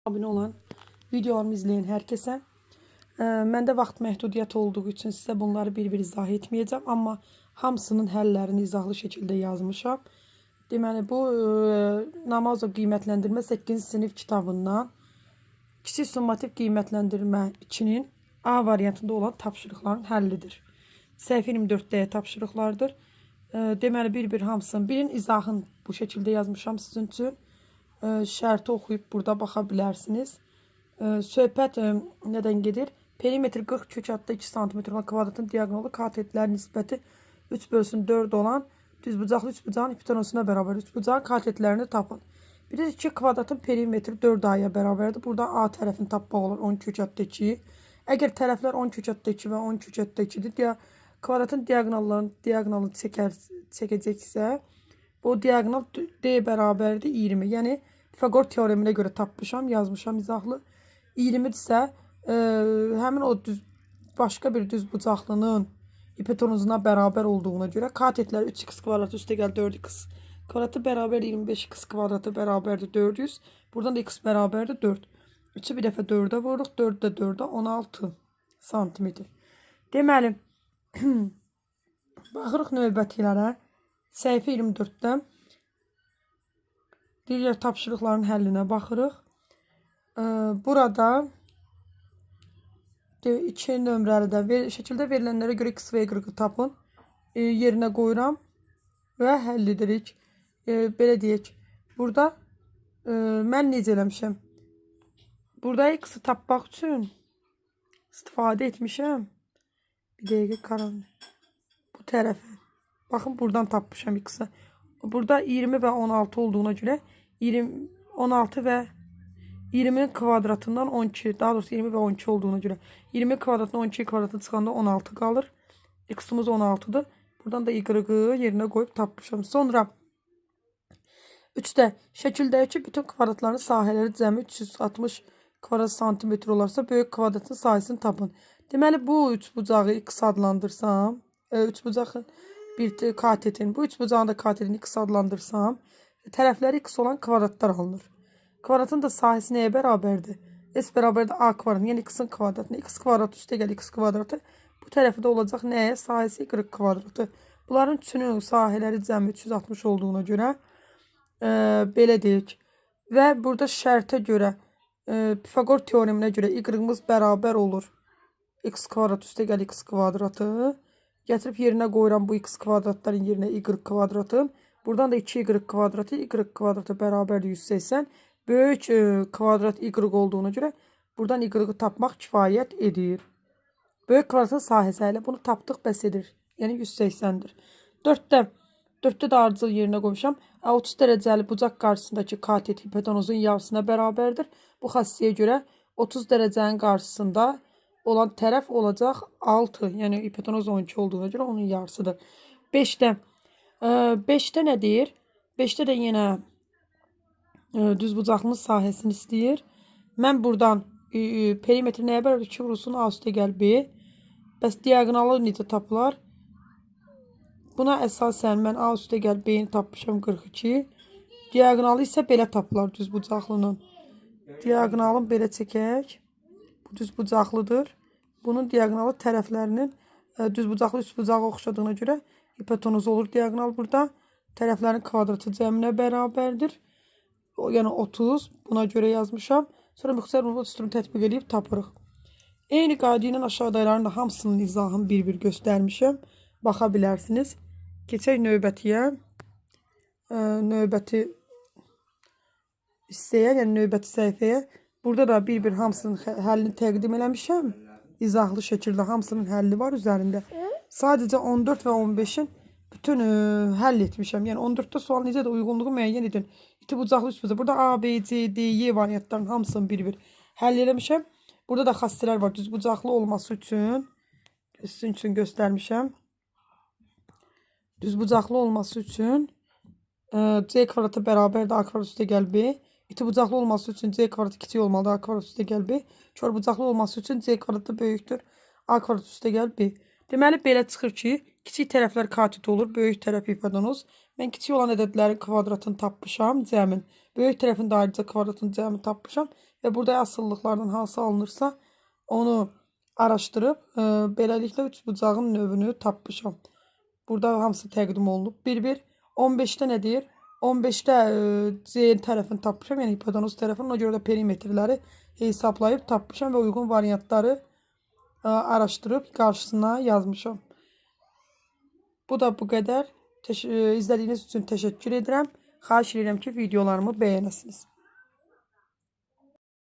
Abone olan, videolarımı izleyen herkese. Məndə vaxt məhdudiyyəti olduğu için size bunları bir izah etmeyeceğim. Ama hamısının həllərini izahlı şekilde yazmışam. Deməli bu Namazo qiymətləndirmə 8-ci sinif kitabından kiçik summativ qiymətləndirmə 2-nin A variantında olan tapşırıqların həllidir. Səhifə 24-də tapşırıqlardır. Deməli bir hamısının birin izahını bu şekilde yazmışam sizin üçün. Şərti oxuyub burada baxa bilərsiniz. Söhbət nədən gedir? Perimetr 40 kök adda 2 cm olan kvadratın diagonalı katetlərin nisbəti 3/4 olan düzbucaqlı üçbucağın hipotenusuna bərabər üçbucağın katetlərini tapın. Bilirik ki, kvadratın perimetri 4 aya bərabərdir. Burada A tərəfini tapmaq olur 10 kök adda 2. Əgər tərəflər 10 kök adda 2 və 10 kök adda 2-dir, kvadratın diagonalını çəkəcəksə, bu diagonal D bərabərdir 20. Yəni Pifagor teoreminə görə tapmışam, yazmışam izahlı. 20-dirsə, həmin o başqa bir düzbucaqlının hipotenuzuna bərabər olduğuna görə katetlər 3x kvadratı üstə gəl 4x kvadratı bərabər 25x kvadratı bərabərdir 400. Buradan da x bərabərdir 4. 3-ü bir dəfə 4-ə vururuq. 4 də 4-ə 16 santimetr. Deməli, baxırıq növbətilərə. Səhifə 24-də digər tapşırıqların həllinə baxırıq. Burada 2 nömrəli də şəkildə verilənlərə görə x və y-ı tapın. Yerinə qoyuram və həll edirik. Belə deyək. Burada mən necə eləmişəm? Burada x-i tapmaq üçün istifadə etmişəm. Bir dəqiqə qaranlıq. Bu tərəfə. Baxın, buradan tapmışam x-i. Burada 20 və 16 olduğuna görə 16 və 20'nin kvadratından 12, daha doğrusu 20 və 12 olduğuna görə 20 kvadratından 12 kvadratına çıxanda 16 qalır. X-imiz 16'dır. Buradan da y-ı yerinə qoyub tapmışam. Sonra 3'də şəkildəki bütün kvadratların sahələri cəmi 360 kvadrat santimetr olarsa böyük kvadratın sahəsini tapın. Deməli bu üçbucağı x adlandırsam, üçbucağın bir katetin, bu üçbucağın da katetini x adlandırsam, tərəfləri x olan kvadratlar alınır. Kvadratın da sahəsi nəyə bərabərdir? S bərabərdir A kvadratı, yəni x-in kvadratına. X kvadratı üstə gəl x kvadratı. Bu tərəfi də olacaq nəyə? Sahəsi y kvadratı. Bunların üçünün sahələri cəmi 360 olduğuna görə belə deyək. Və burada şərtə görə, Pifagor teoreminə görə y-ımız bərabər olur. X kvadratı üstə gəl x kvadratı. Gətirib yerinə qoyuram bu x kvadratların yerinə y kvadratı. Buradan da 2y kvadratı, y kvadratı bərabərdir 180. Böyük kvadrat y olduğuna görə buradan y-ı tapmaq kifayət edir. Böyük kvadratın sahəsi ilə bunu tapdıq, bəs edir. Yəni 180'dir. 4'də də ardıcıl yerinə qoymuşam. 30 dərəcəli bucaq qarşısındakı katet hipotenuzun yarısına bərabərdir. Bu xassiyyə görə 30 dərəcənin qarşısında olan tərəf olacaq 6. Yəni hipotenuz 12 olduğuna görə onun yarısıdır. 5'də nə deyir? 5'də də yenə düzbucaqlının sahəsini istəyir. Mən buradan perimetri nəyə bərabər 2 vurulsun A üstə gəl B. Bəs diagonalı necə tapılar? Buna əsasən mən A üstə gəl B-ni tapmışam 42. Diagonalı isə belə tapılar düzbucaqlının. Diagonalın belə çəkək. Bu düzbucaqlıdır. Bunun diagonalı tərəflərinin düzbucaqlı üçbucağa oxşadığına görə hipotenuz olur diagonal burada. Tərəflərin kvadratı cəminə bərabərdir. Yəni 30. Buna görə yazmışam. Sonra müxtəsər rubl üstünü tətbiq edib tapırıq. Eyni qayda ilə aşağıdakilərin da hamısının izahını bir göstərmişəm. Baxa bilərsiniz. Keçək növbətiyə. Növbəti hissəyə, yəni növbəti səhifəyə. Burada da bir hamısının həllini təqdim eləmişəm. İzahlı şəkildə hamısının həlli var üzərində. Sadəcə 14 və 15'in bütün həll etmişəm. Yəni 14'də sual necə də uyğunluğu müəyyən edin. İti bucaqlı üç bucaq. Burada A, B, C, D, Y variantlarının hamısını bir həll eləmişəm. Burada da xassələr var. Düzbucaqlı olması üçün sizin üçün göstərmişəm. Düzbucaqlı olması üçün C kvadratı bərabərdir A kvadrat üstə gəl B. İti bucaqlı olması üçün C kvadratı kiçik olmalıdır A kvadrat üstə gəl B. Körbucaqlı olması üçün C kvadratı böyükdür A kvadrat üstə gəl B. Deməli belə çıxır ki, kiçik tərəflər katet olur, böyük tərəf hipotenuz. Mən kiçik olan ədədlərin kvadratını tapmışam, cəmin. Böyük tərəfin də ayrıca kvadratın cəmini tapmışam və burada asılılıqlardan hansı alınırsa onu araşdırıb beləliklə üç bucağın növünü tapmışam. Burada hamısı təqdim olunub. 1-1 15-də nə deyir? 15-də Z tərəfini tapmışam, yəni hipotenuz tərəfini. Ona görə də perimetrləri hesablayıb tapmışam və uyğun variantları araşdırıb qarşısına yazmışam. Bu da bu qədər. İzlədiyiniz üçün təşəkkür edirəm. Xahiş edirəm ki, videolarımı bəyənəsiniz.